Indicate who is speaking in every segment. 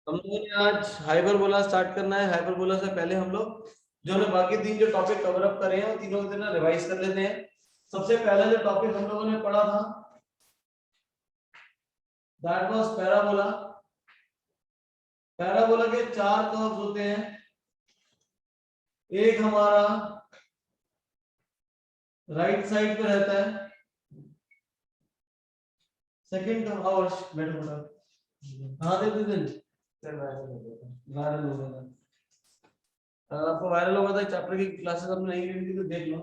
Speaker 1: हम लोगों ने आज हाइपरबोला स्टार्ट करना है। हाइपरबोला से पहले हम लोग जो हमने बाकी 3 जो टॉपिक कवर अप करे हैं वो तीनों को ना रिवाइज कर लेते हैं। सबसे पहला जो टॉपिक हम लोगों ने पढ़ा था दैट वाज पैराबोला। पैराबोला के 4 कर्व्स होते हैं। एक हमारा राइट साइड पे रहता है, सेकंड कर्व और बैठो बेटा। हां दे दे सर वायरल हो गया था। आपको वायरल हो गया था, चैप्टर की क्लासेस हमने नहीं ली थी तो देख लो।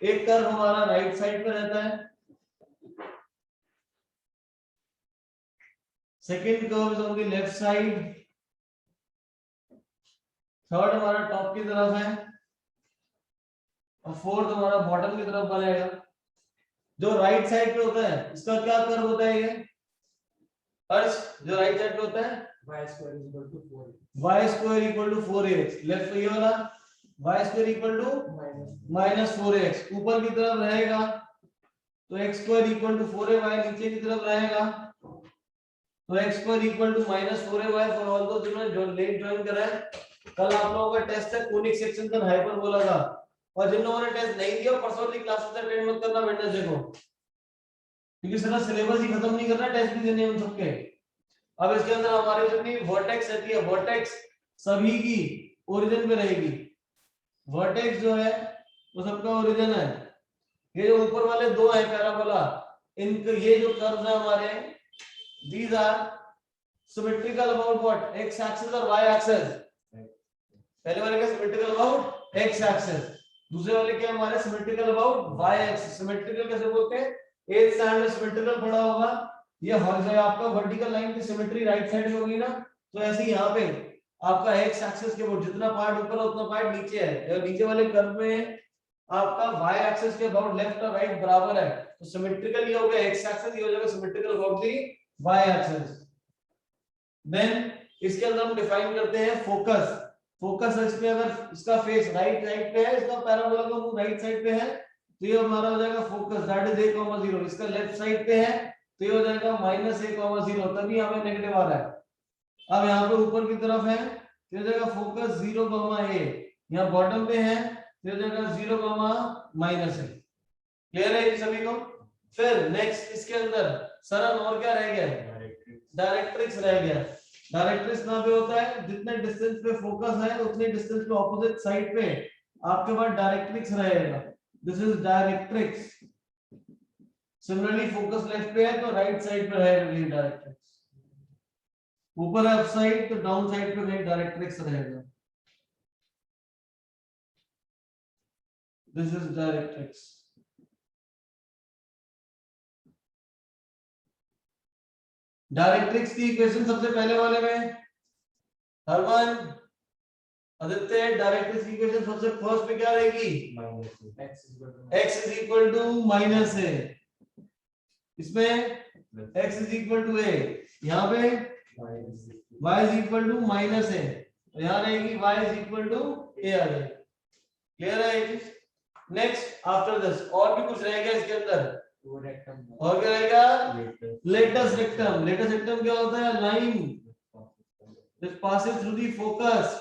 Speaker 1: एक कर्व हमारा राइट साइड पे रहता है, second curve is on the left side, third हमारा टॉप की तरफ है और फोर्थ हमारा बॉटम की तरफ बनेगा। जो राइट साइड पे होता है इसका क्या कर्व होता है ये अर्श? जो राइट साइड पे होता है y square equal to 4ax। Left पे ये वाला y square equal to -4ax ऊपर की तरफ रहेगा तो x square equal to 4ay, नीचे की तरफ रहेगा तो x square equal to -4ay for all दो जिन्होंने जो लेट ज्वाइन करा है। कल आप लोगों का टेस्ट है कोनिक सेक्शन का हाइपरबोला का, और जिन लोगों ने टेस्ट नहीं दिया परसों वाली क्लासेस अटेंड मत करना वेडनेसडे को, क्योंकि सारा सिलेबस ही खत्म नहीं करना, टेस्ट भी देने हैं उन सबके। अब इसके अंदर हमारी जितनी वर्टेक्स रहती है वर्टेक्स सभी की ओरिजिन पे रहेगी। वर्टेक्स जो है वो सबका ओरिजिन है। ये जो ऊपर वाले दो है पैराबोला, इनके ये जो कर्व्स है हमारे these are symmetrical about what x axis और y axis। पहले वाले का symmetrical about x axis, दूसरे वाले के हमारे symmetrical about y axis। symmetrical कैसे बोलते हैं? 8th स्टैंडर्ड में symmetrical पढ़ा होगा। ये हर जगह आपका वर्टिकल लाइन की सिमेट्री राइट साइड में होगी ना, तो ऐसे ही यहाँ पे आपका एक्स एक्सिस के ऊपर जितना पार्ट ऊपर है उतना पार्ट नीचे है। और नीचे वाले कर्व में आपका वाई एक्सिस के अबाउट लेफ्ट और राइट बराबर है, तो सिमेट्रिकल ये हो गया एक्स एक्सिस, ये हो जाएगा symmetrical about the y axis. Then इसके अंदर हम डिफाइन करते हैं फोकस। फोकस इसमें अगर इसका फेस राइट साइड पे है, इसका पैराबोला का मुंह राइट साइड पे है, तो ये हमारा हो जाएगा फोकस दैट इज a, 0। इसका लेफ्ट साइड पे है तो ये हो जाएगा -a, 0, तभी यहाँ पे नेगेटिव आ रहा है। अब यहाँ पे ऊपर की तरफ है तो हो जाएगा फोकस 0, a। यहाँ बॉटम पे है तो हो जाएगा 0, -a। क्लियर है ये सभी को? फिर नेक्स्ट इसके अंदर सरल और क्या रह गया? डायरेक्ट्रिक्स रह गया। डायरेक्ट्रिक्स कहाँ पे होता है? जितने डिस्टेंस पे फोकस है उतने डिस्टेंस पे ऑपोजिट साइड पे आपके पास डायरेक्ट्रिक्स रहेगा। This is directrix. Similarly focus left पे है तो राइट साइड पे रहेगा डायरेक्ट्रिक्स, ऊपर अप साइड तो डाउन साइड पे कहीं डायरेक्ट्रिक्स रहेगा। This is directrix. डायरेक्ट्रिक्स की इक्वेशन सबसे पहले वाले में हरमान आदित्य, डायरेक्ट्रिक्स की इक्वेशन सबसे फर्स्ट पे क्या रहेगी? x is equal to -a। इसमें x is equal to a, यहाँ पे y is equal to -a, तो यहाँ रहेगी y is equal to a आ जाएगी। क्लियर है? नेक्स्ट आफ्टर दिस और भी कुछ रहेगा इसके अंदर, और क्या रहेगा? Latus rectum. लेटस रेक्टम क्या होता है? Line which passes through the focus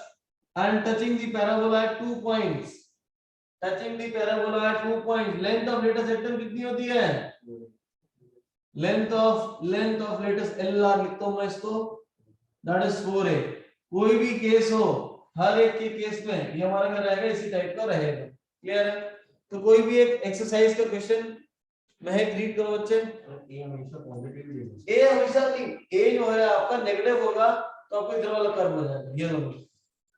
Speaker 1: and touching the parabola at 2 points। touching the parabola at 2 points। length of latus rectum कितनी होती है? length of latus LR लिखता हूं मैं इसको, that is 4a। कोई भी केस हो हर एक के केस में ये हमारा क्या रहेगा? इसी टाइप का रहेगा। क्लियर है? तो कोई भी एक एक्सरसाइज का क्वेश्चन महक रीड करो बच्चे। ए हमेशा पॉजिटिव, ए हमेशा नहीं, ए जो है आपका नेगेटिव होगा तो आपको इधर वाला कर्व हो जाएगा, ये दोनों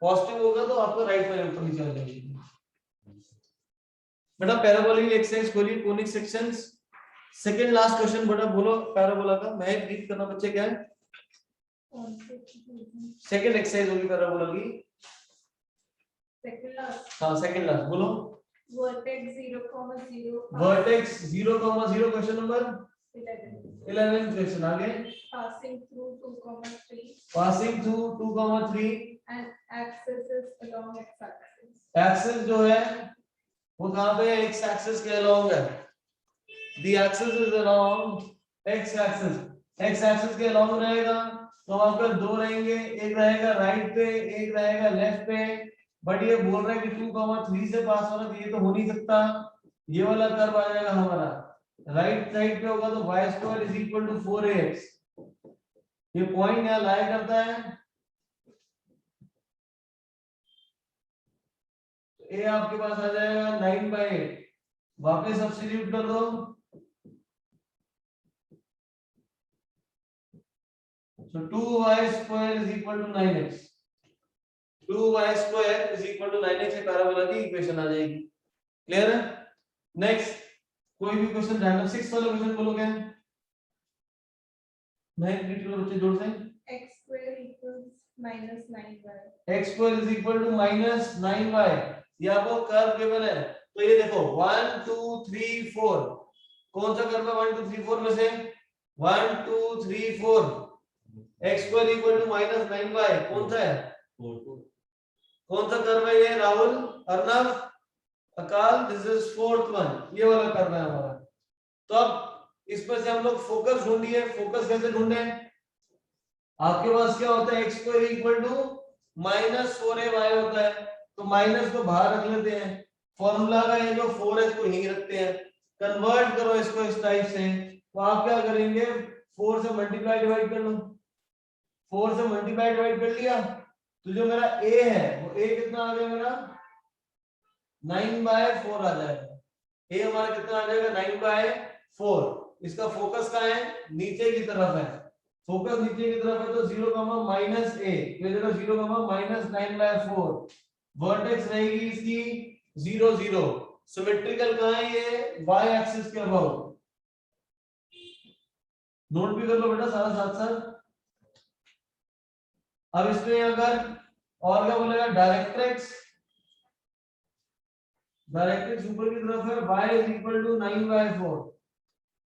Speaker 1: पॉजिटिव होगा तो आपको राइट वाले ऊपर नीचे आ जाएगी। बेटा पैराबोलिक एक्सरसाइज खोलिए conic sections, second last question बेटा बोलो पैराबोला का। महक रीड करना बच्चे। क्या है? सेकंड एक्सरसाइज होगी पैराबोला की, सेकंड लास्ट। हां सेकंड लास्ट बोलो।
Speaker 2: Vertex 0,0
Speaker 1: vertex 0,0 question number 11 question आगे।
Speaker 2: passing through 2,3
Speaker 1: passing through 2,3
Speaker 2: and axis is along x axis।
Speaker 1: Axis जो है वो कहां पे है? x एक्सिस के अलोंग है। the axis is along x axis। x axis के अलोंग रहेगा तो वहां पर दो रहेंगे, एक रहेगा राइट पे, एक रहेगा लेफ्ट पे। बट ये बोल रहा है कि 2,3 से पास होना, तो ये तो हो नहीं सकता। ये वाला कर्व आ जाएगा हमारा राइट साइड पे होगा, तो y square is equal to 4ax। ये पॉइंट यहाँ लाई करता है, a आपके पास आ जाएगा 9/8। वापस सब्स्टिट्यूट कर दो, so 2y square is equal to 9x। 2y square is equal to 9x ये पैराबोला की इक्वेशन आ जाएगी। क्लियर है? नेक्स्ट कोई भी क्वेश्चन रैंडम 6 वाला क्वेश्चन बोलोगे? नहीं रीड करो बच्चे जोर से।
Speaker 2: x square equals minus 9y।
Speaker 1: x square is equal to minus 9y। ये आपको कर्व गिवन है, तो ये देखो 1 2 3 4 कौन सा कर्व है 1 2 3 4 में से? 1 2 3 4 x square equal to minus 9y कौन सा है? कौन सा कर्व है ये राहुल, अर्नव, अकाल? दिस इज फोर्थ वन, ये वाला कर्व है हमारा। तो अब इसमें से हम लोग फोकस ढूंढिए। फोकस कैसे ढूंढे? आपके पास क्या होता है x square equal to minus 4ay होता है, तो माइनस को बाहर रख लेते हैं। फॉर्मूला का ये जो 4 को यहीं रखते हैं। कन्वर्ट करो इसको इस टाइप से, तो आप क्या करेंगे 4 से मल्टीप्लाई डिवाइड कर लो। 4 से मल्टीप्लाई डिवाइड कर लिया, तो जो मेरा a है वो a कितना आ गया मेरा 9/4 आ जाएगा। a हमारा कितना आ जाएगा 9/4। इसका फोकस कहाँ है? नीचे की तरफ है। फोकस नीचे की तरफ है, तो 0, -a, ये देखो 0, -9/4। वर्टेक्स रहेगी इसकी 0 0। सिमेट्रिकल कहाँ है ये? y एक्सिस के अबाउ। नोट भी कर लो बेटा सारा साथ साथ। अब इसमें अगर और क्या बोलेगा डायरेक्ट्रिक्स, डायरेक्ट्रिक्स ऊपर की तरफ है, y इज इक्वल टू 9/4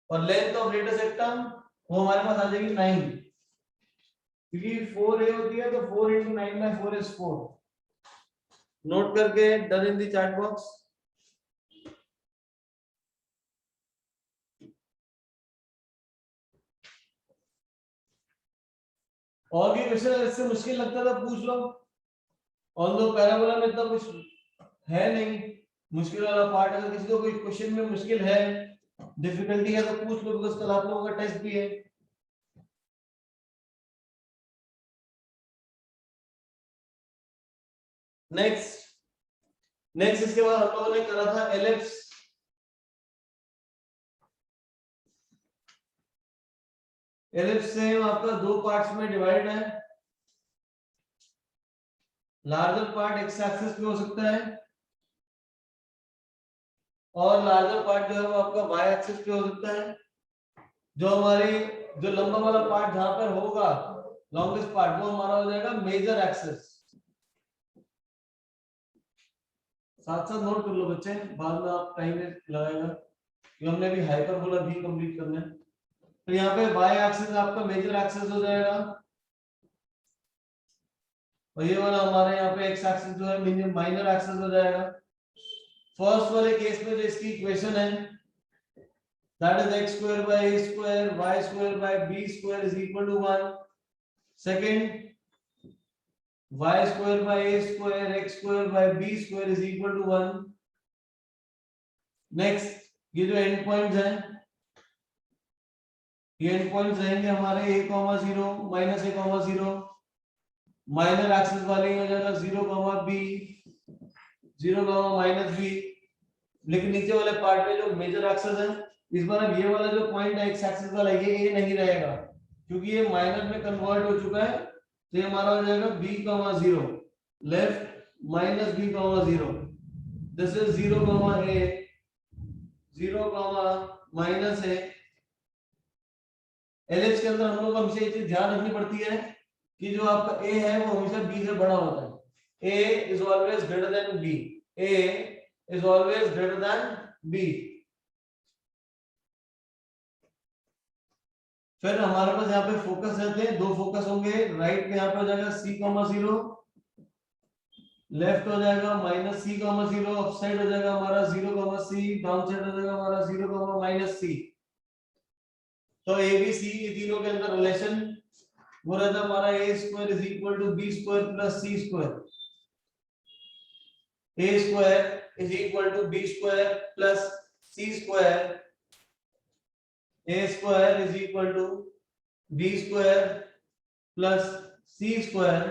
Speaker 1: और लेंथ ऑफ लेटर सेक्टम वो हमारे पास आ जाएगी 9, क्योंकि 4a होती है, तो 4 × 9/4 इज 4। नोट करके done in the chat box. और भी क्वेश्चन इससे मुश्किल लगता था पूछ लो। ऑन दो पैराबोला में इतना कुछ है नहीं मुश्किल वाला पार्ट। अगर किसी को कोई क्वेश्चन में मुश्किल है, डिफिकल्टी है, तो पूछ लो, बिकॉज़ कल आप लोगों का टेस्ट भी है। नेक्स्ट इसके बाद हम लोगों ने करा था एलिप्स। एलिप्स सेम आपका दो पार्ट्स में डिवाइड है। लार्जर पार्ट एक्स एक्सिस पे हो सकता है और लार्जर पार्ट जो है वो आपका वाई एक्सिस पे हो सकता है। जो लंबा वाला पार्ट जहां पर होगा लॉन्गेस्ट पार्ट, वो हमारा हो जाएगा मेजर एक्सिस। साथ साथ नोट कर लो बच्चे, बाद में आप टाइम लगाएगा कि हमने भी हाइपरबोला भी कंप्लीट करना है। तो यहाँ पे वाई एक्सिस आपका मेजर एक्सिस हो जाएगा और ये वाला हमारे यहाँ पे एक्स एक्सिस जो है माइनर एक्सिस हो जाएगा। फर्स्ट वाले केस में जो इसकी इक्वेशन है that is x square by a square y square by b square is equal to 1. Second, y square by a square x square by b square is equal to 1. Next, ये जो and points हैं, ये and points रहेंगे हमारे a, 0 -a, 0 minor axis वाले हो जाएगा 0, b 0, -b। लेकिन नीचे वाले पार्ट में जो मेजर एक्सिस है, इस बार अब ये वाला जो पॉइंट है एक्स एक्सिस वाला, ये a नहीं रहेगा क्योंकि ये माइनर में कन्वर्ट हो चुका है। तो ये हमारा हो जाएगा b, 0 left -b, 0। This is 0, a 0, -a। Ellipse के अंदर हम लोग हमेशा ये चीज ध्यान रखनी पड़ती है कि जो आपका a है वो हमेशा b से बड़ा होता है। a is always greater than b, a is always greater than b। फिर हमारे पास यहाँ पे फोकस रहते हैं, दो फोकस होंगे। राइट में यहाँ पे हो जाएगा c, 0 लेफ्ट हो जाएगा -c, 0 अप साइड हो जाएगा हमारा 0, c डाउन साइड हो जाएगा हमारा 0, -c। तो a b c तीनों के अंदर रिलेशन वो रहता हमारा a square is equal to b square plus c square. a square is equal to b square plus c square. a square is equal to b square plus c square.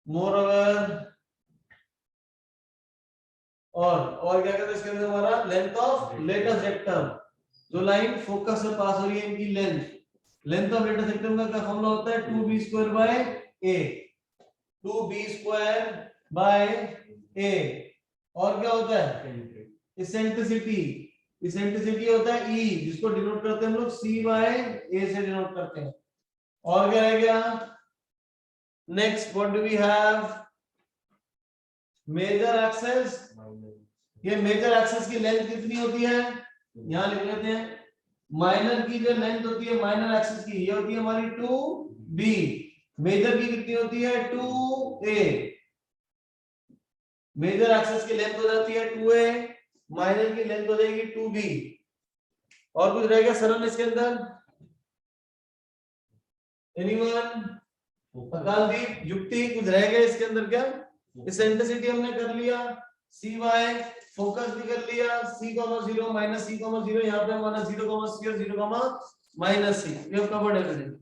Speaker 1: Moreover और क्या कहते हैं इसके अंदर हमारा length of latus rectum, जो line focus से pass हो रही है इनकी लेंथ ऑफ लेटेस्ट रेक्टम का क्या फॉर्मूला होता है 2b square by a, 2b square by a। और क्या होता है इसेंट्रिसिटी, इसेंट्रिसिटी होता है e, जिसको डिनोट करते हैं हम लोग c बाय a से डिनोट करते हैं। और क्या रह गया next, what do we have, major axis. ये मेजर एक्सेस की लेंथ कितनी होती है, यहां लिख लेते हैं। माइनर की जो लेंथ होती है माइनर एक्सेस की, ये होती है हमारी 2b। मेजर की कितनी होती है 2a। मेजर एक्सेस की लेंथ हो जाती है 2a, माइनर की लेंथ हो जाएगी 2b। और कुछ रहेगा सरल इसके अंदर, एनीवन? अकालदीप, युक्ति, कुछ रह गया इसके अंदर क्या? इसेंट्रिसिटी हमने कर लिया, cy फोकस भी कर लिया, c,0 माइनस c,0, यहाँ पे हमारा 0,c और 0,-c, ये कवर्ड एवरीथिंग।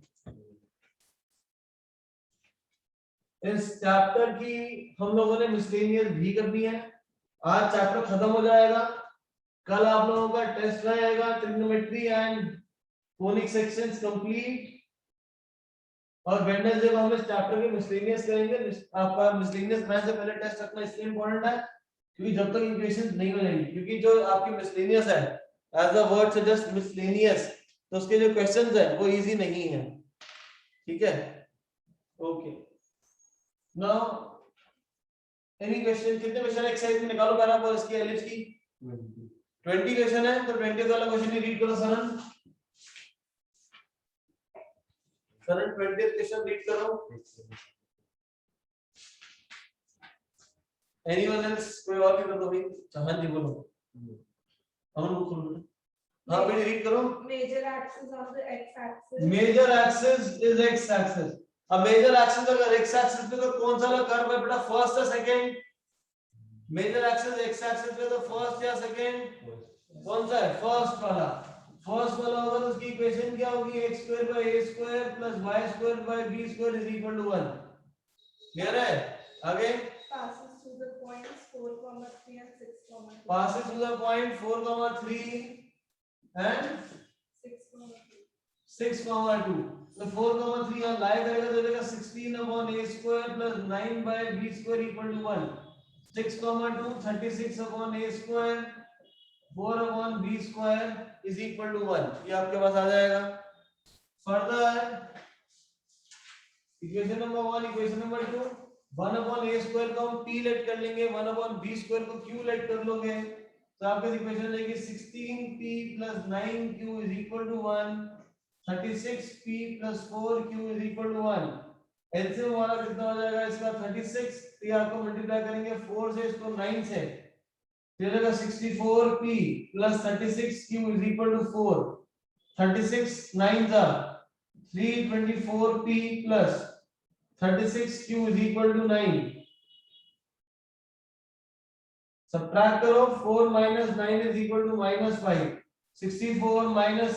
Speaker 1: इस चैप्टर की हम लोगों ने मिसलेनियस भी करनी है। आज चैप्टर खत्म हो जाएगा, कल आप लोगों का टेस्ट रहेगा, trigonometry and conic sections complete. और वेडनेसडे को हम इस चैप्टर के मिसलेनियस करेंगे। आपका मिसलेनियस मैथ से पहले टेस्ट रखना इसलिए इंपॉर्टेंट है क्योंकि जब तक इक्वेशंस नहीं हो जाएंगी, क्योंकि जो आपकी मिसलेनियस है as the word suggest miscellaneous, तो उसके जो क्वेश्चंस है वो इजी नहीं है, ठीक है? Okay, now any question? कितने क्वेश्चन एक्सरसाइज में निकालो पैराबोला इसकी एलिप्स की? 20 क्वेश्चन है, तो 20 वाला क्वेश्चन ही रीड करो सरन। सरन 20 क्वेश्चन रीड करो। Anyone else? कोई और भी कर दो भाई। हाँ जी बोलो। हम लोग खोल दो। हाँ बेटा रीड करो।
Speaker 2: Major axis of the x-axis.
Speaker 1: Major axis is x axis. अब मेजर एक्सिस अगर एक्स एक्सिस पे तो कौन सा वाला कर्व है बेटा, फर्स्ट या second? Major axis x axis पे तो फर्स्ट या सेकंड? कौन सा है? फर्स्ट वाला। फर्स्ट वाला होगा तो उसकी इक्वेशन क्या होगी? x square by a square plus y square by b square is equal to 1। Clear है? आगे
Speaker 2: Passes through the points 4, 3 and 6, 2.
Speaker 1: passes through the point 4, 3 and
Speaker 2: 6,
Speaker 1: 6, 2। तो 4, 3 यहाँ लाए करेगा तो देगा 16/a square plus 9/b square equal to 1। 6, 2 36/a square 4/b square is equal to 1। ये आपके पास आ जाएगा। Further equation number 1, equation number 2, 1/a square को हम p लेट कर लेंगे, 1/b स्क्वायर को q लेट कर लोगे, तो आपके इक्वेशन रहेगी 16p plus 9q is equal to 1, 36p plus 4q is equal to 1। LCM हमारा कितना हो जाएगा इसका? 36। ये आपको मल्टीप्लाई करेंगे 4 से, इसको 9 से, फिर रहेगा 64p plus 36q is equal to 4। 36 9 जा 324p plus 36q is equal to 9। Subtract करो, 4 minus 9 is equal to -5। 64 minus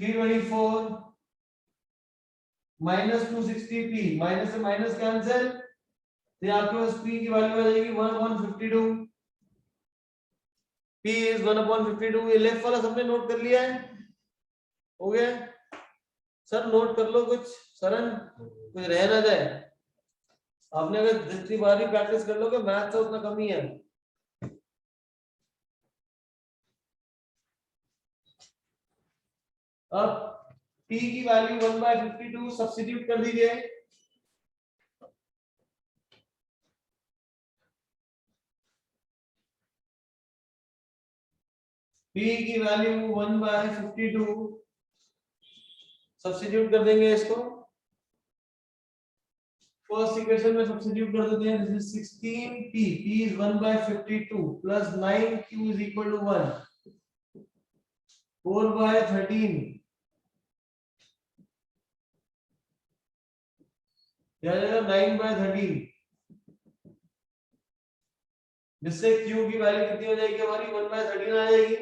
Speaker 1: 324 minus 260p, minus से माइनस कैंसिल, तो आपके पास p की वैल्यू आ जाएगी 1/52। p is 1/52। ये लेफ्ट वाला सबने नोट कर लिया है? हो गया सर? नोट कर लो कुछ सरन, कुछ रह ना जाए। आपने अगर जितनी बार भी प्रैक्टिस कर लोगे मैथ से उतना कम ही है। अब p की वैल्यू 1/52 सब्स्टिट्यूट कर दीजिए। p की वैल्यू 1/52 सब्स्टिट्यूट कर देंगे इसको। फर्स्ट इक्वेशन में सब्स्टिट्यूट कर देते हैं। This is 16p, p is 1/52 plus 9q is equal to 1, 4/13 क्या आ जाएगा 9/13, जिससे q की वैल्यू कितनी हो जाएगी हमारी 1/13 आ जाएगी।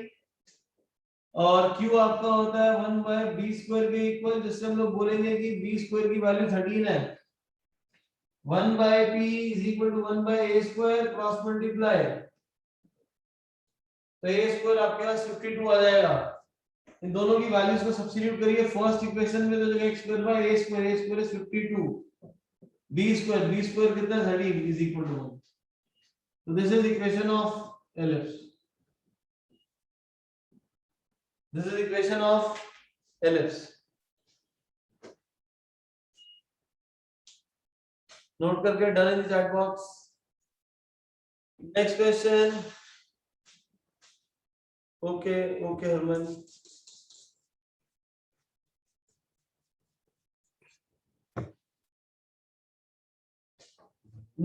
Speaker 1: और q आपका होता है 1/b² के इक्वल, जिससे हम लोग बोलेंगे कि b² की वैल्यू 13 है। 1/p is equal to 1/a² cross multiply, तो a² आपके पास 52 आ जाएगा। इन दोनों की वैल्यूज को सब्स्टिट्यूट करिए फर्स्ट इक्वेशन में, तो जगह x² by a² is 52, b² कितना 13 is equal to 1। so this is equation of ellipse, this is equation of ellipse। Note करके done in the chat box. Next question. Okay okay Harman.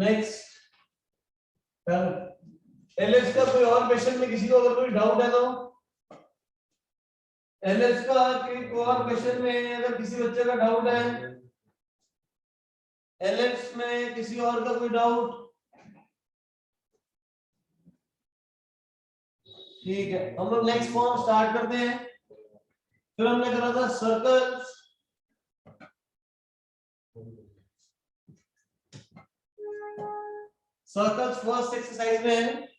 Speaker 1: Next L S का कोई और question में किसी को अगर कोई डाउट है तो एलएस का कोई और क्वेश्चन में अगर किसी बच्चे का डाउट है, एलएस में किसी और का कोई डाउट, ठीक है हम लोग नेक्स्ट फॉर्म स्टार्ट करते हैं। फिर हमने करा था सर्कल्स, सर्कल्स फर्स्ट एक्सरसाइज में है।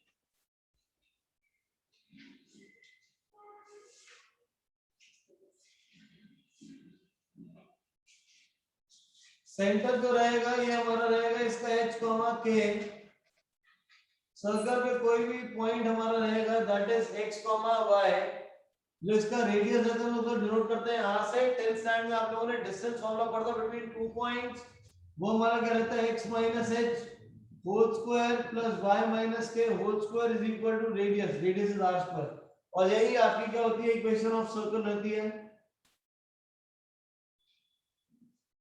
Speaker 1: सेंटर जो रहेगा ये हमारा रहेगा इसका h, k। सर्कल पे कोई भी पॉइंट हमारा रहेगा दैट इज x, y। जो इसका रेडियस रहता है हम लोग डिनोट करते हैं यहां से। 10th स्टैंडर्ड में आप लोगों ने डिस्टेंस फॉर्मूला पढ़ा था बिटवीन टू पॉइंट्स, वो हमारा क्या रहता है x - h whole square plus y - k whole square is equal to radius, radius is r²। और यही आपकी क्या होती है इक्वेशन ऑफ सर्कल रहती है।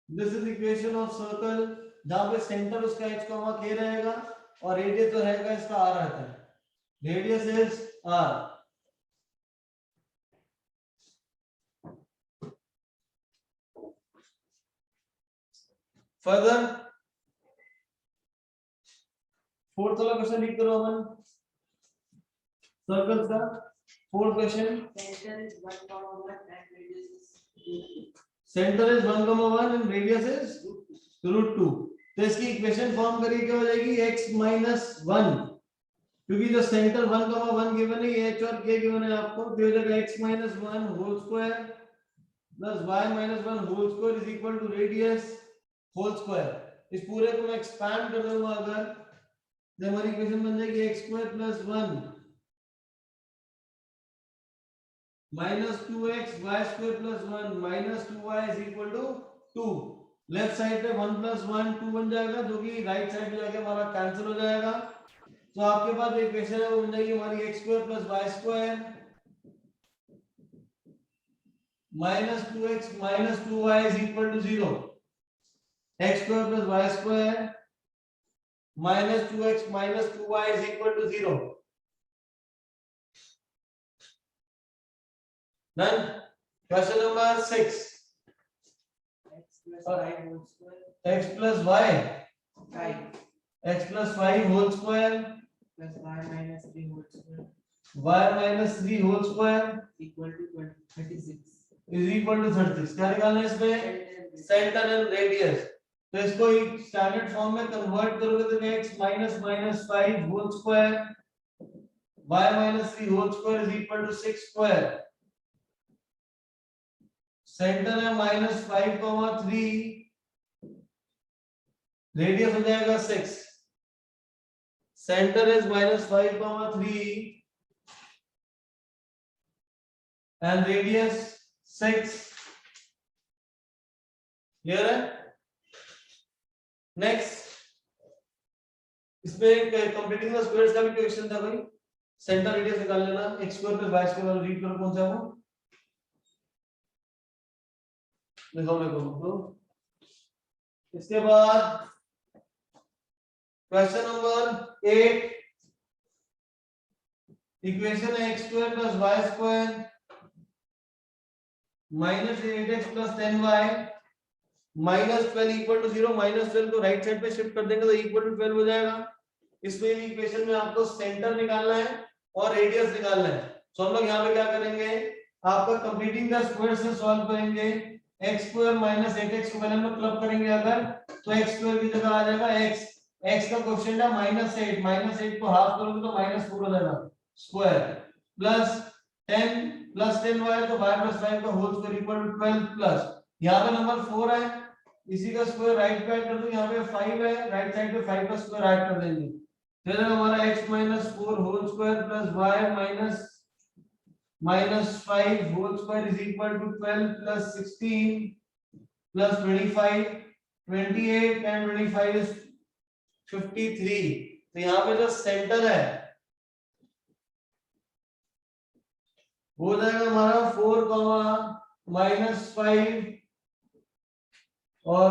Speaker 1: This is equation of circle जहां पे सेंटर उसका h, k रहेगा और रेडियस जो रहेगा इसका r रहता है, radius is r। Further fourth वाला क्वेश्चन रीड करो अमन, सर्कल्स का fourth question. Centre is 1, 1 and radius is √2। तो इसकी इक्वेशन फॉर्म करिए क्या हो जाएगी x - 1, क्योंकि जो सेंटर 1, 1 गिवन है h और k गिवन है आपको, तो हो जाएगा x - 1 whole square plus y - 1 whole square is equal to radius whole square. इस पूरे को मैं एक्सपैंड कर दूंगा अगर, तो हमारी इक्वेशन बन जाएगी x² + 1 minus 2x y² + 1 minus 2y is equal to 2। Left side पे 1 + 1 2 बन जाएगा, जो कि राइट साइड पे जाके हमारा कैंसिल हो जाएगा। तो आपके पास इक्वेशन है वो बन जाएगी हमारी x² + y² minus 2x minus 2y is equal to 0। x² + y² minus 2x minus 2y is equal to 0। Done. Question number 6. X plus y.
Speaker 3: 5
Speaker 1: X plus 5 whole square.
Speaker 3: plus y minus 3 whole square
Speaker 1: Y minus 3 whole square
Speaker 3: equal to 36
Speaker 1: is equal to 36। क्या निकालना है इसमें? Centre and radius. तो इसको एक standard form में convert करोगे तो x minus 5 whole square y minus 3 whole square is equal to 6 square। Centre है -5,3, रेडियस हो जाएगा 6। Centre is -5,3 and radius 6। Clear है? नेक्स्ट इसमें कंप्लीटिंग द स्क्वायर्स का भी क्वेश्चन था भाई। सेंटर रेडियस निकाल लेना, x² + y² रीड करो कौन सा वो लिखो मेरे को। तो इसके बाद क्वेश्चन नंबर 8, इक्वेशन है x² + y² minus 8x + 10y -12 equal to 0, -12 को राइट साइड पे शिफ्ट कर देंगे तो इक्वल टू 12 हो जाएगा। इसमें इक्वेशन में आपको सेंटर निकालना है और रेडियस निकालना है। तो हम लोग यहाँ पे क्या करेंगे, आपका कंप्लीटिंग द स्क्वायर से सॉल्व करेंगे। x स्क्वायर माइनस 8x को पहले हम लोग क्लब करेंगे अगर, तो x स्क्वायर की जगह आ जाएगा x, x का कोएफिशिएंट है -8, -8 को हाफ करोगे तो -4 हो जाएगा स्क्वायर, प्लस 10 प्लस 10y तो y प्लस 5 का whole square equal to 12 plus यहाँ पे नंबर 4 है, इसी का स्क्वायर राइट पे ऐड कर दो, यहाँ पे 5 है, राइट साइड पे 5 का स्क्वायर ऐड कर देंगे, फिर हमारा x minus 4 whole square plus y minus 5 whole square is equal to 12 plus 16 plus 25, 28 and 25 is 53। तो यहाँ पे जो सेंटर है हो जाएगा हमारा 4 -5 और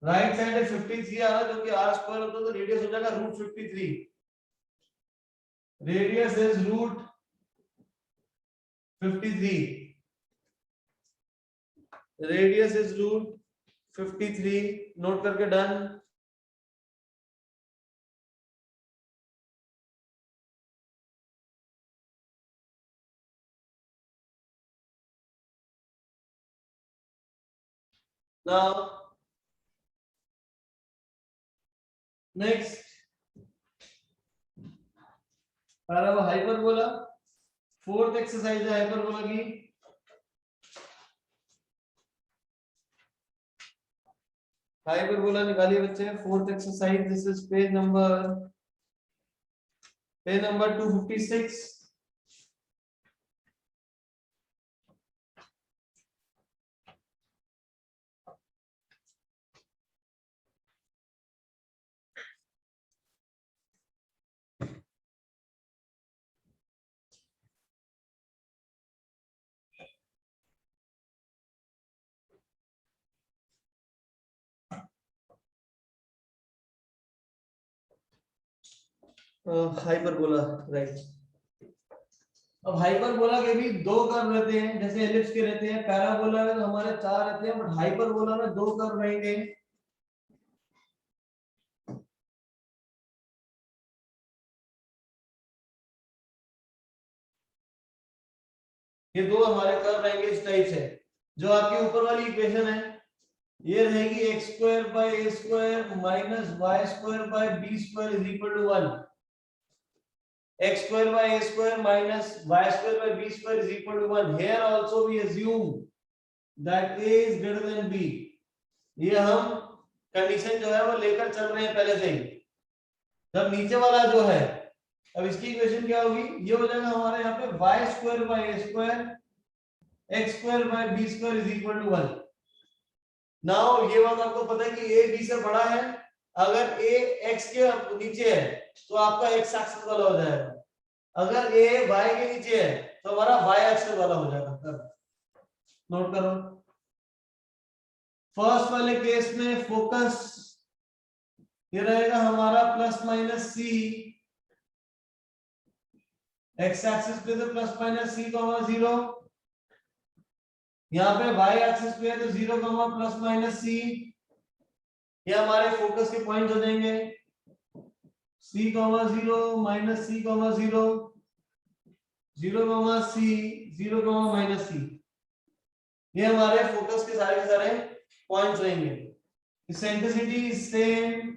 Speaker 1: राइट साइड है 53 आ रहा है जो कि r स्क्वायर होता है तो रेडियस हो जाएगा √53, radius is √53, radius is √53, note करके done. Now next hyperbola, fourth exercise है हाइपरबोला की। हाइपरबोला निकालिए बच्चे, fourth exercise, this is page number 256। Hyperbola right. अब हाइपरबोला के भी दो कर्व रहते हैं, जैसे एलिप्स के रहते हैं, पैराबोला में तो हमारे 4 रहते हैं, बट हाइपरबोला में 2 कर्व रहेंगे। ये दो हमारे कर्व रहेंगे इस टाइप से। जो आपकी ऊपर वाली इक्वेशन है ये रहेगी x square by a square minus y square by b square is equal to 1, x square by a square minus y square by b square is equal to 1. Here also we assume that a is greater than b. ये हम condition जो है वो लेकर चल रहे हैं पहले से ही। जब नीचे वाला जो है, अब इसकी इक्वेशन क्या होगी, ये हो जाएगा हमारे यहाँ पे y square by a square x square by b square is equal to 1. Now ये बात आपको पता है कि a b से बड़ा है, अगर a x के नीचे है तो आपका x एक्सिस वाला हो जाएगा, अगर a y के नीचे है तो हमारा y एक्सिस वाला हो जाएगा। नोट करो, फर्स्ट वाले केस में फोकस ये रहेगा हमारा plus minus c, x axis पे तो प्लस माइनस c, 0, यहाँ पे y एक्सिस पे है तो 0, प्लस माइनस c, ये हमारे फोकस के पॉइंट हो जाएंगे c, 0 minus c, 0, 0, c, 0, minus c, ये हमारे फोकस के सारे पॉइंट्स रहेंगे। Eccentricity is same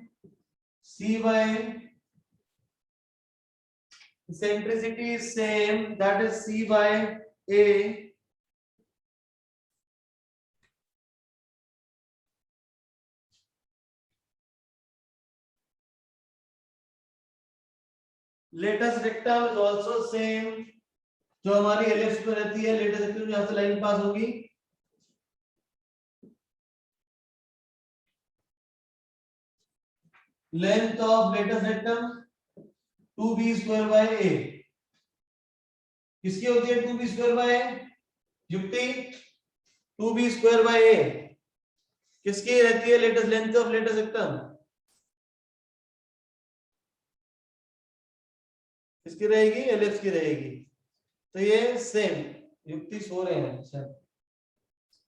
Speaker 1: c by, eccentricity is same, that is c by a, latus rectum is also same, जो हमारी एलिप्स पे रहती है, लेटेस्ट रेक्टम यहां से लाइन पास होगी, length of latus rectum 2b square by a, किसकी होती है 2b स्क्वायर बाय a, युक्ति 2b स्क्वायर बाय a किसकी रहती है, latest length of latus rectum किसकी रहेगी, एलिप्स की रहेगी। तो ये सेम युक्ति सो रहे हैं सर।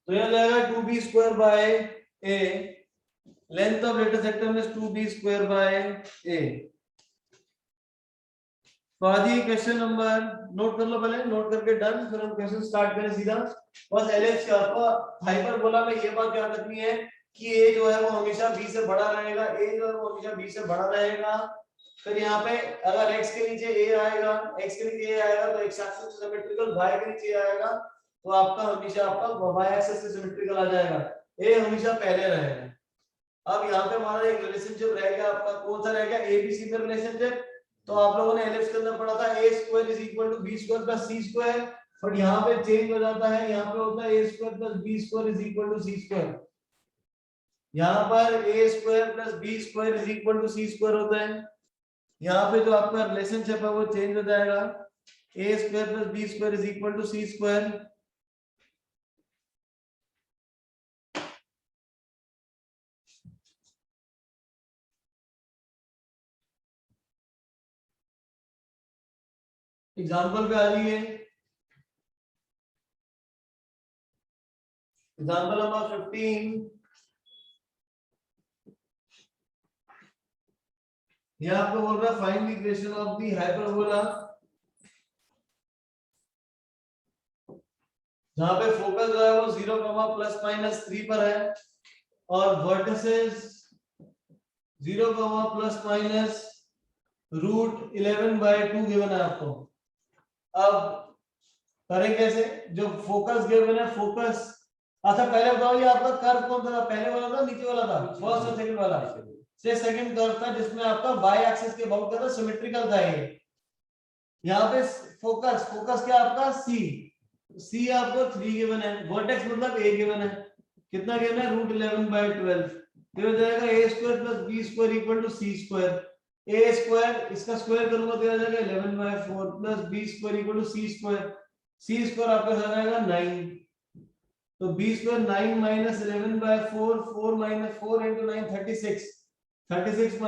Speaker 1: तो यह जाएगा 2b square by a, length of latest sector is 2b square by a। तो आज ये क्वेश्चन नंबर नोट कर लो, पहले नोट करके डन, फिर हम क्वेश्चन स्टार्ट करें सीधा। बस एलएच का आपको हाइपरबोला में ये बात याद रखनी है कि a जो है वो हमेशा b से बड़ा रहेगा, a जो है वो हमेशा b से बड़ा रहेगा। फिर यहाँ पे अगर x के नीचे a आएगा, x के नीचे a आएगा तो x एक्सिस से सिमेट्रिकल, y के नीचे a आएगा तो आपका हमेशा आपका y एक्सिस से सिमेट्रिकल आ जाएगा, a हमेशा पहले रहेगा। अब यहाँ पे हमारा एक रिलेशनशिप रह गया, आपका कौन सा रह गया, ABC में रिलेशनशिप। तो आप लोगों ने एलएच के अंदर पढ़ा था a square is equal to b square plus c square, but यहाँ पे चेंज हो जाता है, यहाँ पे होता है a square plus b square is equal to c square. यहाँ पर a square plus b square is equal to c square होता है। यहाँ पे जो आपका रिलेशनशिप है वो चेंज हो जाएगा, a square plus b square is equal to c square. Example पे आ जाइए, एग्जाम्पल नंबर 15। ये आपको बोल रहा है find the equation of the hyperbola, जहां पे फोकस जो है वो 0, ±3 पर है और वर्टिसेस 0, ±√11/2 गिवन है आपको। अब करें कैसे, जो फोकस गिवन है, फोकस, अच्छा पहले बताओ ये आपका कर्व कौन सा था, पहले वाला था नीचे वाला था, फर्स्ट और सेकंड वाला से सेकंड कर्व था जिसमें आपका y एक्सिस के अबाउट का था, सिमेट्रिकल था ये। यहाँ पे फोकस, फोकस क्या आपका c आपको 3 गिवन है, वर्टेक्स मतलब a गिवन है, कितना गिवन है, √11/12। तो हो जाएगा a square plus b square equal to c square. a square इसका स्क्वायर करूंगा तो आ जाएगा 11/4 plus b square equal to c square. c square आपका हो जाएगा 9, तो b स्क्वायर 9 - 11/4, 4 - 4 * 9 36, 36 -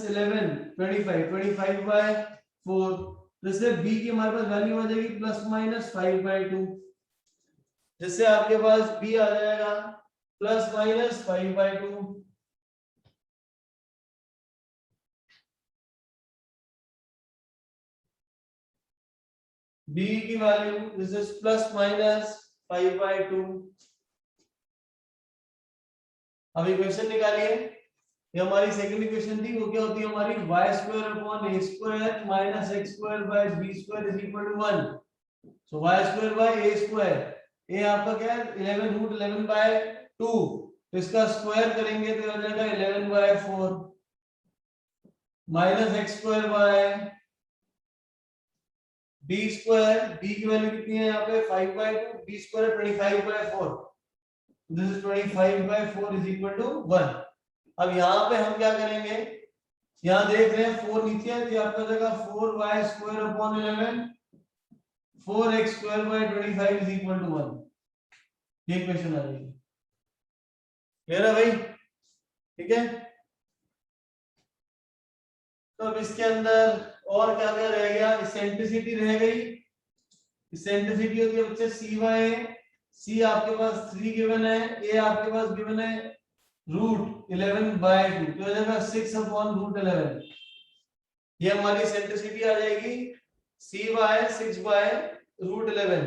Speaker 1: 11 25, 25/4। तो इससे b की हमारे पास वैल्यू आ जाएगी ±5/2, जिससे आपके पास b आ जाएगा ±5/2। b की वैल्यू दिस इज ±5/2। अब इक्वेशन निकालिए, ये हमारी सेकंड इक्वेशन थी, वो क्या होती है हमारी y² - x²/b² = 1। So y²/a², a आपका क्या है 11√11/2, तो इसका स्क्वायर करेंगे तो हो जाएगा 11/4 -x²/b², b की वैल्यू कितनी है यहाँ पे 5/2, b² 25/4, दिस इज 25/4 = 1। अब यहाँ पे हम क्या करेंगे, यहाँ देख रहे हैं 4 नीचे है तो आपका जाएगा 4y² 4x² 25 = 1। ये क्वेश्चन आ जाएगी, क्लियर है भाई, ठीक है। तो अब इसके अंदर और क्या क्या रह गया, इसेंट्रिसिटी रह गई। इसेंट्रिसिटी होती है बच्चे c आपके पास 3 गिवन है, a आपके पास गिवन है √11/2, तो हो जाएगा 6/√11। ये हमारी इसेंट्रिसिटी आ जाएगी c/6/√11,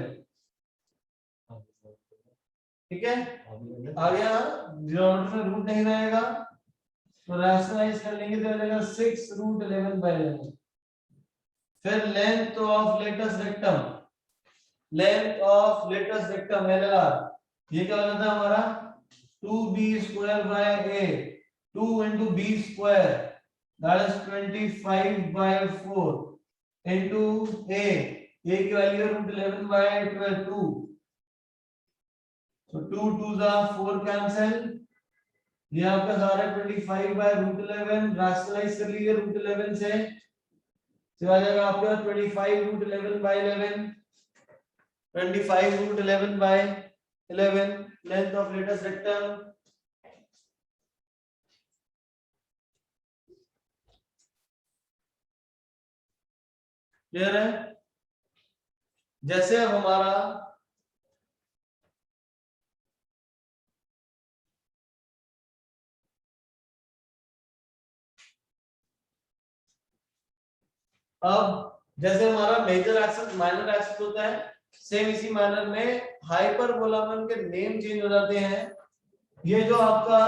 Speaker 1: ठीक है। आ गया, डिनोमिनेटर में रूट नहीं रहेगा तो रैशनलाइज कर लेंगे तो हो जाएगा 6√11/11। फिर length of latus rectum, length of latus rectum LR, ये क्या हो जाता है हमारा 2b²/a, 2 * b² that is 25/4 into a की वैल्यू है √11/2, so 2 2s are 4 cancel, ये आपका सारा 25/√11 रैशनलाइज कर लीजिए √11 से, तो आ जाएगा आपका 25√11/11, 25√11/11 length of latus rectum. Clear है। जैसे अब हमारा अब जैसे हमारा मेजर एक्सिस माइनर एक्सिस होता है, सेम इसी मैनर में हाइपरबोला में उनके नेम चेंज हो जाते हैं। ये जो आपका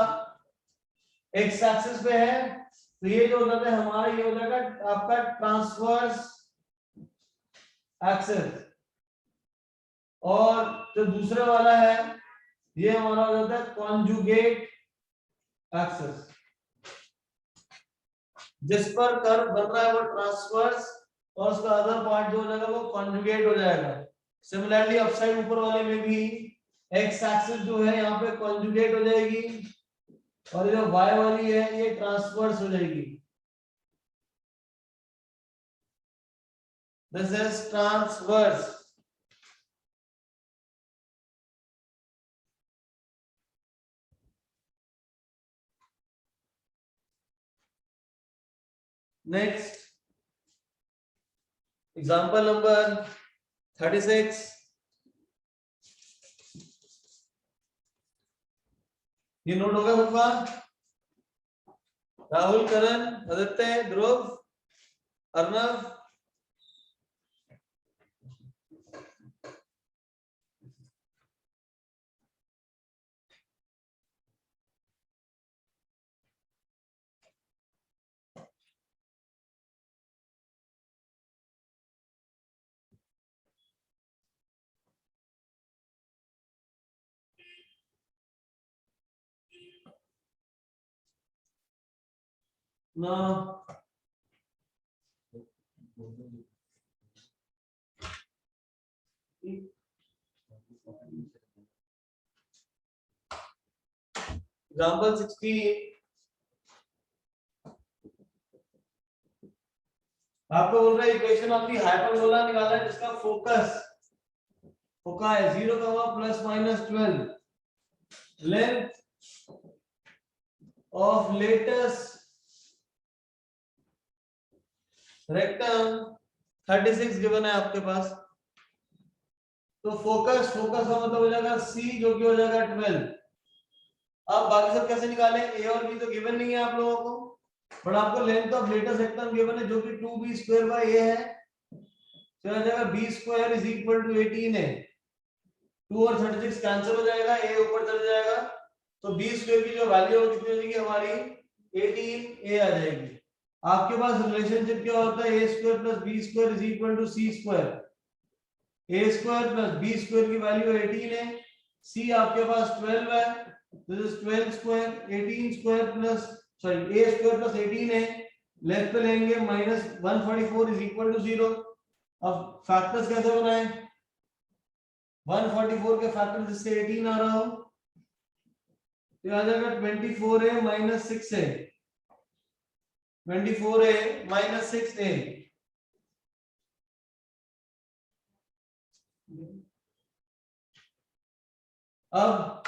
Speaker 1: एक्स एक्सिस पे है, तो ये जो हो जाता है हमारा, ये हो जाएगा आपका ट्रांसवर्स एक्सिस, और जो दूसरे वाला है ये हमारा हो जाता है कॉन्जुगेट एक्सिस। जिस पर कर्व बन रहा है वो ट्रांसवर्स, और उसका अदर पार्ट जो हो जाएगा वो कॉन्जुगेट हो जाएगा। सिमिलरली अपसाइड ऊपर वाले में भी एक्स एक्सिस जो है यहाँ पे कॉन्जुगेट हो जाएगी, और जो वाई वाली है ये ट्रांसवर्स हो जाएगी। This is transverse. Next example number 36। ये नोट होगा सबका? राहुल, करण, आदित्य, ध्रुव, अर्नव। ना एग्जांपल 60। आपको बोल रहा है इक्वेशन ऑफ द हाइपरबोला निकालना है जिसका फोकस फोका है 0, ±12, length of latus rectum 36 given है आपके पास। तो फोकस का मतलब हो जाएगा C, जो कि हो जाएगा 12। अब बाकी सब कैसे निकालें? A और B तो गिवन नहीं है आप लोगों को, बट आपको length of latus rectum given है जो कि 2b² A है। तो हो जाएगा b² = 18 है। 2 और 36 कैंसिल हो जाएगा, A ऊपर चल जाएगा, तो b² की जो वैल्यू होगी कितनी हो जाएगी हमारी? 18 A आ जाएगी। आपके पास रिलेशनशिप क्या होता है? a² + b² = c²। a² + b² की वैल्यू 18 है, c आपके पास 12 है, this is 12²। 18² plus sorry a² + 18 है, लेफ्ट पे लेंगे -144 = 0। अब फैक्टर्स कैसे बनाएं? 144 के फैक्टर जिससे 18 आ रहा हो, तो आ जाएगा 24a - 6a। 24a - 6a। अब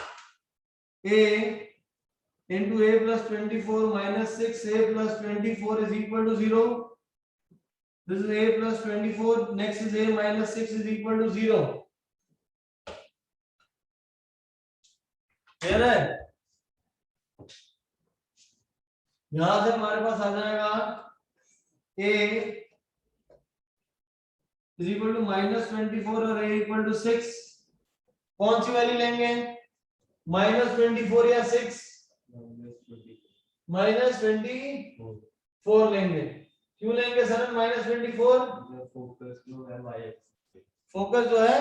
Speaker 1: a into a + 24 - 6a + 24 = 0। This is a + 24, next is a - 6 = 0। Clear है? यहां से हमारे पास आ जाएगा a = -24 और a = 6। कौन सी वैल्यू लेंगे? -24 या 6? -24 लेंगे। क्यों लेंगे सर -24? फोकस जो है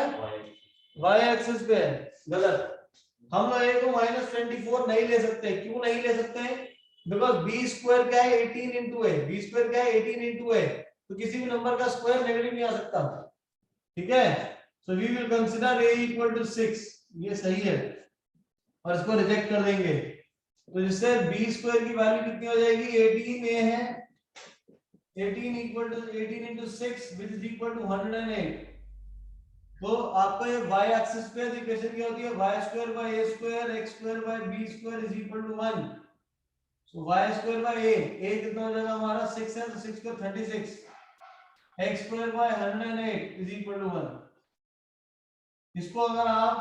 Speaker 1: y एक्सिस पे है। गलत, हम लोग a को -24 नहीं ले सकते। क्यों नहीं ले सकते? बिकॉज b² क्या है? 18 × a। b² क्या है? 18 × a। तो किसी भी नंबर का स्क्वायर नेगेटिव नहीं आ सकता, ठीक है? So we will consider a = 6। ये सही है, और इसको रिजेक्ट कर देंगे, तो जिससे b² की वैल्यू कितनी हो जाएगी? 18a है। 18 × 6 which is equal to 108। तो आपका ये y एक्सिस पे इक्वेशन क्या होती है? y² / a² x² / b² = 1। So y² / a कितना हो जाएगा हमारा? 6 है, तो 6 को 36, x² / 108 = 1। इसको अगर आप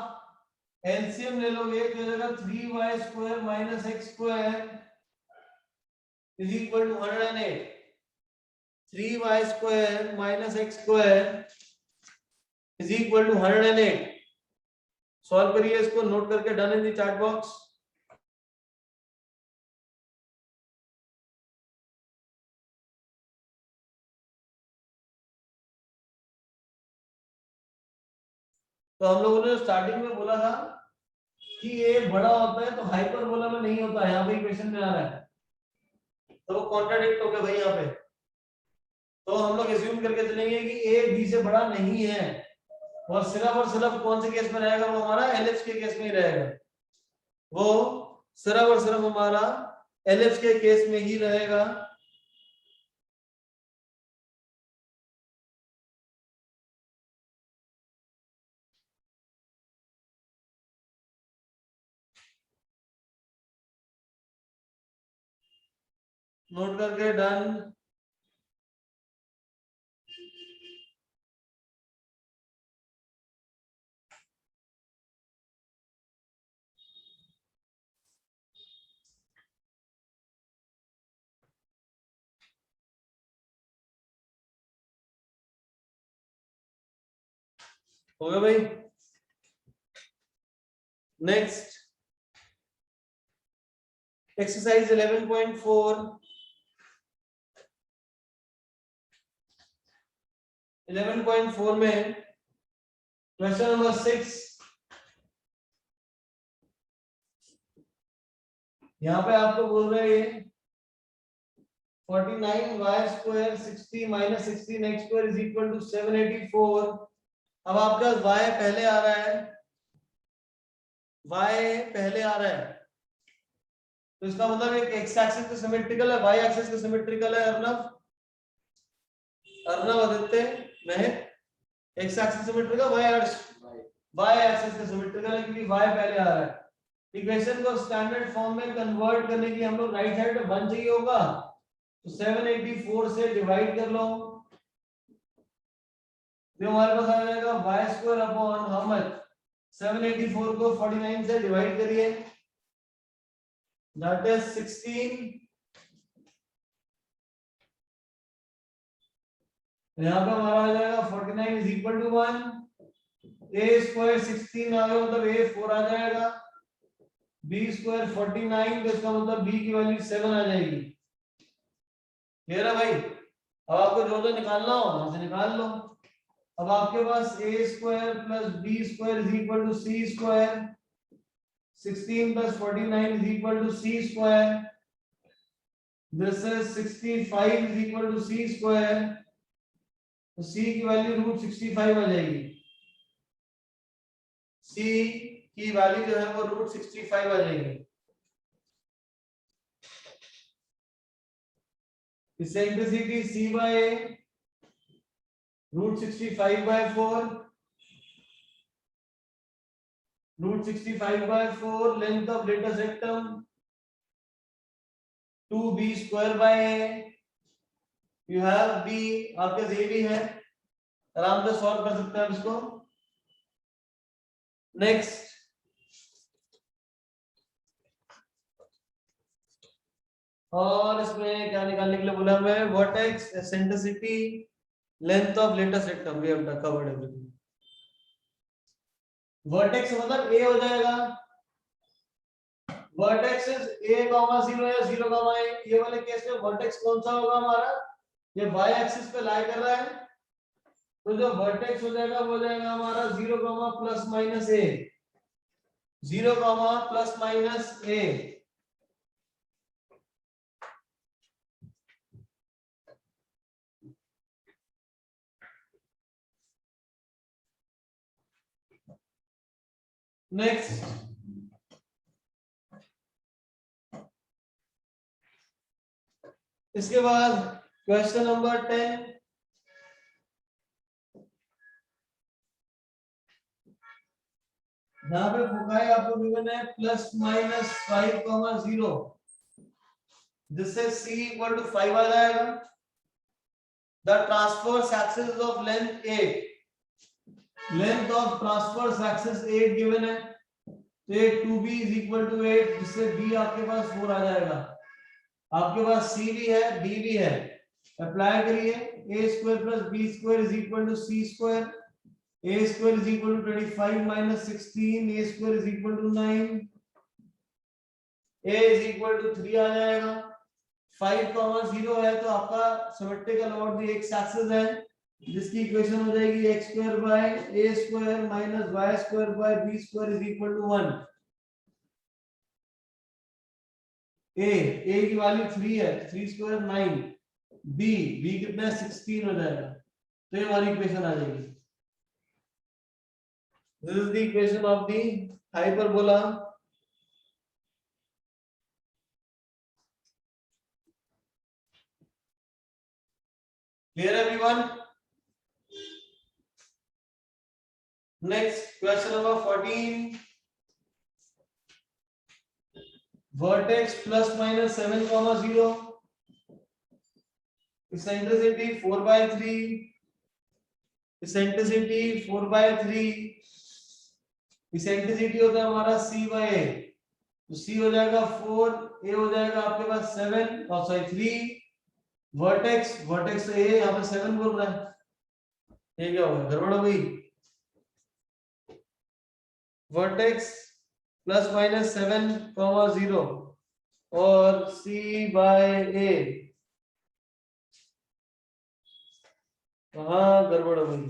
Speaker 1: एलसीएम ले लोगे तो हो जाएगा 3y² - x² = 108। 3y² minus x² is equal to 108. Solve करिए इसको, नोट करके done in the chat box. तो हम लोगों ने स्टार्टिंग में बोला था कि ये बड़ा होता है तो हाइपरबोला में नहीं होता है, यहाँ पे क्वेश्चन में आ रहा है, तो वो कॉन्ट्राडिक्ट हो गया भाई यहाँ पे। तो हम लोग एज्यूम करके चलेंगे कि ए बी से बड़ा नहीं है, और सिर्फ कौन से केस में रहेगा, वो हमारा एलएच के केस में ही रहेगा, वो सिर्फ हमारा एलएच के केस में ही रहेगा। नोट करके डन। हो गया भाई। नेक्स्ट एक्सरसाइज 11.4 11.4 में क्वेश्चन नंबर 6, यहाँ पे आपको बोल रहे हैं 49y² 60 minus 16x² is equal to 784। अब आपका y पहले आ रहा है, तो इसका मतलब एक x एक्सिस पे सिमेट्रिकल है, y एक्सिस पे सिमेट्रिकल है। अर्नव आदित्य महक x axis symmetrical, y axis पे सिमेट्रिकल है क्योंकि y पहले आ रहा है। इक्वेशन को स्टैंडर्ड फॉर्म में कन्वर्ट करने के लिए हम लोग राइट साइड पे 1 चाहिए होगा, तो 784 से डिवाइड कर लो, जो हमारे पास आ जाएगा y² अपॉन हाउ मच, 784 को 49 से डिवाइड करिए, दैट इज 16। यहाँ पे हमारा आ जाएगा 49 इज इक्वल टू 1, a² 16 आ गया मतलब a 4 आ जाएगा, b² 49, तो इसका मतलब b की वैल्यू 7 आ जाएगी। क्लियर है भाई? अब आपको जो निकालना हो वहां से निकाल लो। अब आपके पास a² plus b² is equal to c², 16 plus 49 is equal to c², this is 65 is equal to c², तो c की वैल्यू √65 आ जाएगी, c की वैल्यू जो है वो √65 आ जाएगी। Eccentricity c by √65/4, √65/4 length of latus rectum 2b² you have b, आपके पास a भी है, आराम से सॉल्व कर सकते हैं आप इसको। नेक्स्ट और इसमें क्या निकालने के लिए बोला हमें, vertex eccentricity length of latus rectum, we have covered everything. Vertex मतलब a हो जाएगा, वर्टेक्स इज a, 0 या 0, a। ये वाले केस में वर्टेक्स कौन सा होगा हमारा, ये y एक्सिस पे लाई कर रहा है, तो जो वर्टेक्स हो जाएगा वो हो जाएगा हमारा 0, plus minus a, 0, plus minus a। Next इसके बाद क्वेश्चन नंबर 10, यहाँ पे फोकाई आपको गिवन है प्लस माइनस 5, 0, जिससे c इक्वल टू 5 आ जाएगा। The transverse axis of length 8, length of transverse axis 8 given है, तो 2b इज इक्वल टू 8, जिससे b आपके पास 4 आ जाएगा। आपके पास c भी है, d भी है, अप्लाई करिए, a square plus b square is equal to c square, a square is equal to 25 minus 16, a square is equal to 9, a is equal to 3 आ जाएगा। 5,0 है तो आपका symmetrical order the x axis है, जिसकी equation हो जाएगी x square by a square minus y square by b square is equal to 1। a की वैल्यू 3 है, 3 स्क्वायर 9, b कितना है 16 हो जाएगा, तो ये हमारी इक्वेशन आ जाएगी। This is the equation of the hyperbola. Clear everyone? Next question number 14. Vertex plus minus 7 comma 0. Eccentricity 4 by 3. Eccentricity 4 by 3. Eccentricity होता है हमारा c by a, तो c हो जाएगा 4, a हो जाएगा आपके पास 7 और सॉरी 3। वर्टेक्स a यहाँ पे 7 बोल रहा है, ये क्या होगा, गड़बड़ हो गई। वर्टेक्स प्लस माइनस 7 कॉमा 0 और c बाय a, कहाँ गड़बड़ हो गई।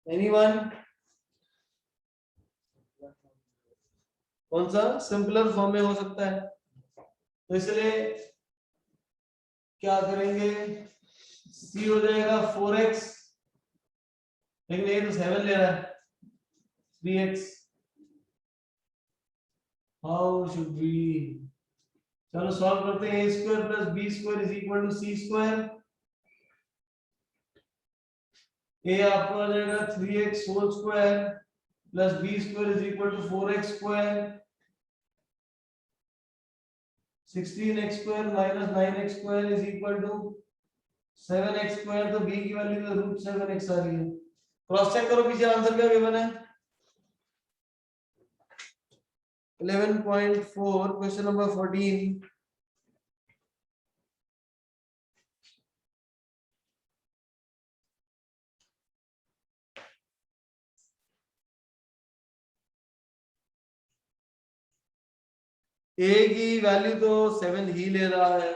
Speaker 1: एनीवन? कौन सा सिंपलर फॉर्म में हो सकता है, तो इसलिए क्या करेंगे, c हो जाएगा 4x, लेकिन ये तो 7 ले रहा है, 3x। हाउ शुड वी, चलो सॉल्व करते हैं। a square plus b square is equal to c square. a आपको आ जाएगा 3x whole square plus b square is equal to 4x square, 16x square minus 9x square is equal to 7x square, तो b की value तो √7x आ रही है। Cross check करो पीछे आंसर क्या गिवन है। 11.4 क्वेश्चन नंबर 14। a की वैल्यू तो 7 ही ले रहा है,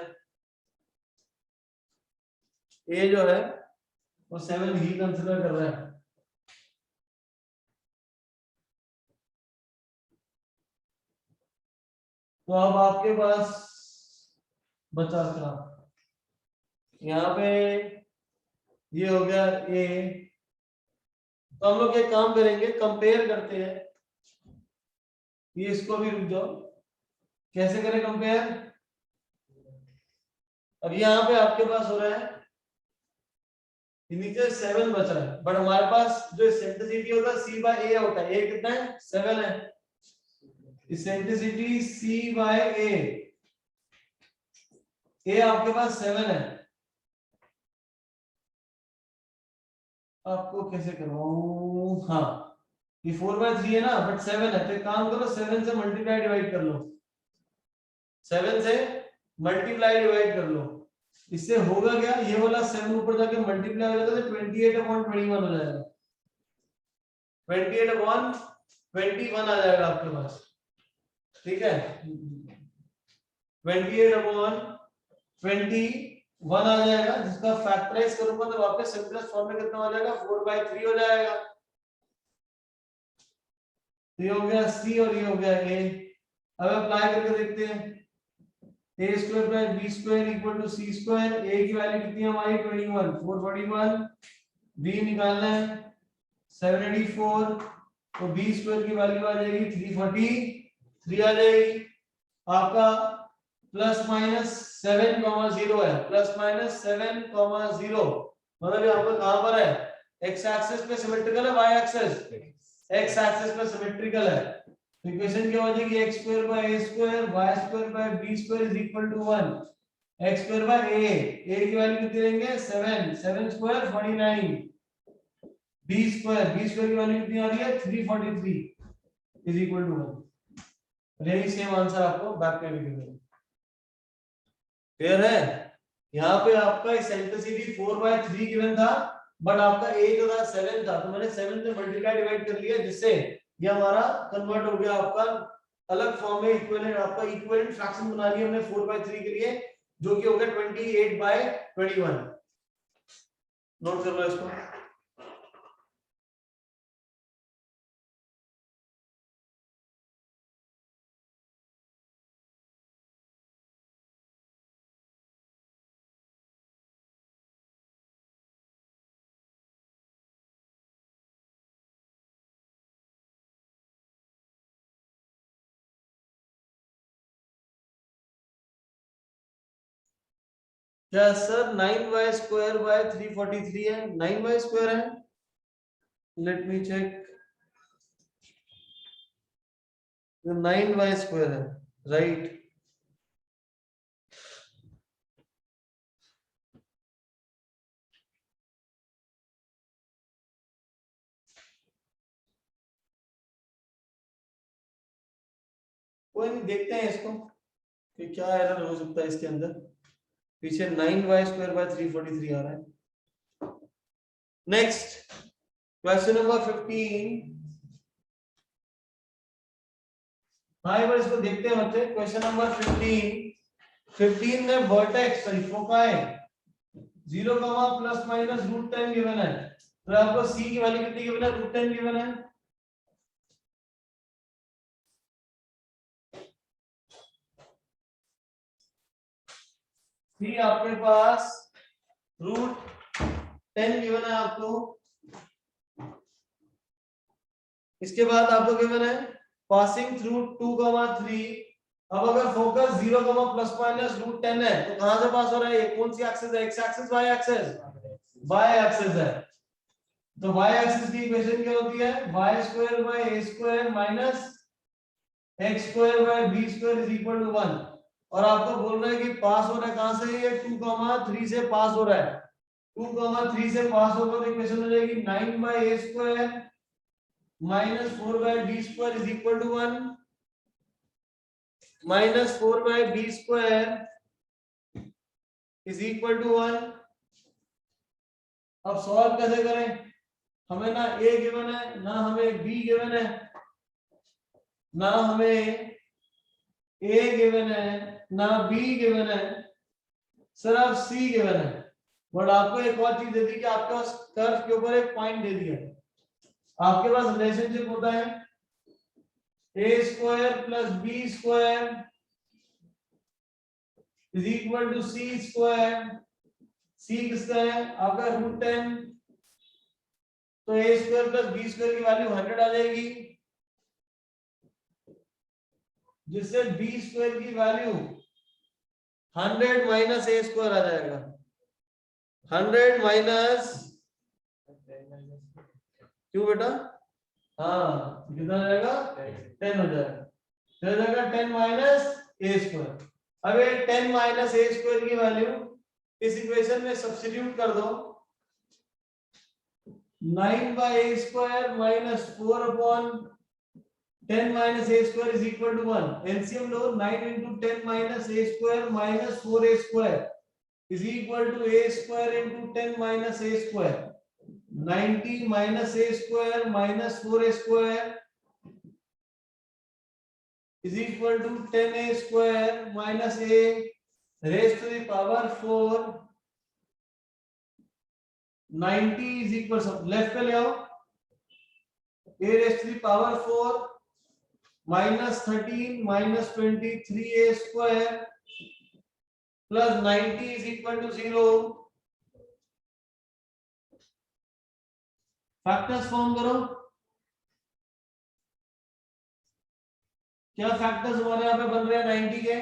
Speaker 1: a जो है वो 7 ही कंसीडर कर रहा है। तो अब आपके पास बचा क्या, यहाँ पे ये हो गया a, तो हम लोग एक काम करेंगे, कंपेयर करते हैं। ये इसको भी रुक जाओ, कैसे करें कंपेयर। अब यहाँ पे आपके पास हो रहा है नीचे 7 बच रहा है, बट हमारे पास जो इसेंट्रिसिटी होता है c बाय a होता है, a कितना है 7 है, इसेंट्रिसिटी c बाय a आपके पास 7 है। आपको कैसे करवाऊं, हाँ ये 4/3 है ना, बट 7 है, तो एक काम करो 7 से मल्टीप्लाई डिवाइड कर लो, 7 से मल्टीप्लाई डिवाइड कर लो। इससे होगा क्या, ये वाला 7 ऊपर जाके मल्टीप्लाई हो जाएगा तो 28/21 हो जाएगा, 28/21 आ जाएगा आपके पास, ठीक है। 28/21 आ जाएगा, जिसका फैक्टराइज करूंगा तो वापस सिंपलेस्ट फॉर्म में कितना हो जाएगा, 4/3 हो जाएगा। ये हो गया c और ये हो गया a। अब अप्लाई करके देखते हैं, a square plus b square equal to c square. a की वैल्यू कितनी है हमारी 21, 441, b निकालना है 784, तो b स्क्वायर की वैल्यू आ जाएगी 343 आ जाएगी। आपका प्लस माइनस 7,0 है, प्लस माइनस 7,0 मतलब यहाँ पर कहां पर है, x एक्सिस पे सिमेट्रिकल है, y एक्सिस x एक्सिस पे सिमेट्रिकल है। इक्वेशन क्या हो जाएगी, x square by a square y square by b square is equal to 1, x square by a की वैल्यू कितनी लेंगे 7, 7 स्क्वायर 49, b स्क्वायर की वैल्यू कितनी आ रही है 343 इज इक्वल टू 1। यही सेम आंसर आपको बैक पे भी मिलेगा। क्लियर है? यहाँ पे आपका इसेंट्रिसिटी 4/3 गिवन था, बट आपका 8 था 7 था, तो मैंने 7 से मल्टीप्लाई डिवाइड कर लिया, जिससे ये हमारा कन्वर्ट हो गया आपका अलग फॉर्म में इक्विवेलेंट, आपका इक्विवेलेंट फ्रैक्शन बना लिया हमने 4/3 के लिए, जो कि हो गया 28/21। नोट कर लो इसको। क्या सर 9y² / 343 है? 9y² है, लेट मी चेक। 9y² है, राइट। कोई नहीं, देखते हैं इसको कि क्या एरर हो सकता है इसके अंदर। पीछे 9y² / 343 आ रहा है। Next question number 15। हाँ एक बार इसको देखते हैं बच्चे। क्वेश्चन नंबर 15 में वर्टेक्स सॉरी फोकाई 0, ±√10 गिवन है, तो आपको सी की वैल्यू कितनी गिवन है? √10 गिवन है। सी आपके पास √10 गिवन है आपको। इसके बाद आपको गिवन है पासिंग थ्रू 2, 3। अब अगर फोकस 0, ±√10 है, तो कहां से पास हो रहा है? ये कौन सी एक्सिस है? X axis, y axis? Y axis है। तो वाई एक्सिस की इक्वेशन क्या होती है? y² / a² - x² / b² = 1। और आपको बोल रहा है कि पास हो रहा है कहां से? ये 2, 3 से पास हो रहा है। 2, 3 से पास होगा तो इक्वेशन हो जाएगी 9/a² - 4/b² = 1 - 4/b² = 1। अब सॉल्व कैसे करें? हमें ना a गिवन है, ना हमें b गिवन है, ना हमें a गिवन है, ना b गिवन है, सिर्फ c गिवन है। बट आपको एक और चीज दे दी कि आपके पास कर्व के ऊपर एक पॉइंट दे दिया है। आपके पास रिलेशनशिप होता है a² + b² = c²। c किसका है? आपका √10। तो a² + b² की वैल्यू 100 आ जाएगी, जिससे b² की वैल्यू 100 - a² आ जाएगा। 100 माइनस, क्यों बेटा? हाँ कितना हो जाएगा? 10 हो जाएगा। तो हो जाएगा 10 - a²। अब ये 10 - a² की वैल्यू इस इक्वेशन में सब्स्टिट्यूट कर दो। 9/a² - 4/10 - a² = 1। LCM low. 9 × 10 - a² - 4a² = a² × 10 - a²। 90 - a² - 4a² = 10a² - a ⁻4। 90 सब लेफ्ट पे ले आओ। a⁻4 -13 - 23a² + 90 = 0। फैक्टर्स फॉर्म करो। क्या फैक्टर्स हमारे यहाँ पे बन रहे हैं 90 के,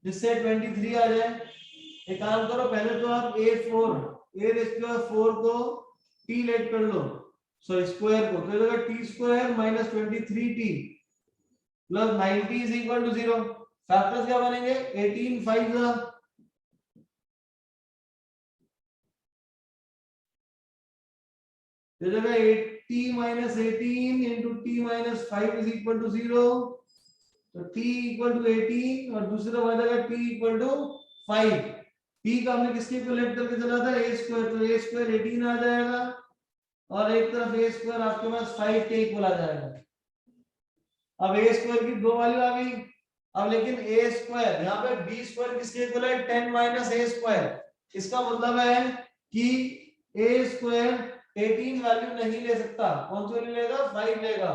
Speaker 1: जिससे 23 आ जाए? एक काम करो, पहले तो आप a4 को t लेट कर लो, सॉरी स्क्वायर को, तो होगा t² - 23t + 90 = 0। फैक्टर्स क्या बनेंगे? 18 5 तो जगह 80 - 18 × t - 5 = 0। तो t इक्वल टू 18 और दूसरा आ जाएगा t इक्वल टू 5। t का हमने किसके इक्विवेलेंट करके चला था a स्क्वायर, तो a स्क्वायर 18 आ जाएगा और एक तरफ a स्क्वायर आपके पास 5 के इक्वल आ जाएगा। अब a स्क्वायर की दो वैल्यू आ गई। अब लेकिन a स्क्वायर यहाँ पे b स्क्वायर किसके इक्वल है 10 माइनस a स्क्वायर। इसका मतलब है कि a स्क्वायर 18 वैल्यू नहीं ले सकता, कौन सी वैल्यू लेगा 5 लेगा,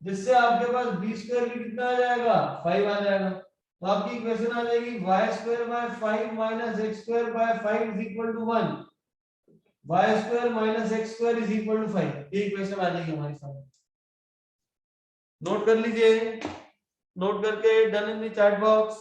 Speaker 1: जिससे आपके पास b स्क्वायर भी कितना आ जाएगा 5 आ जाएगा। तो आपकी इक्वेशन आ जाएगी y square by 5 minus x square by 5 is equal to 1। y square minus x square is equal to 5। ये इक्वेशन आ जाएगी हमारे सामने। नोट कर लीजिए, नोट करके done in the chat box.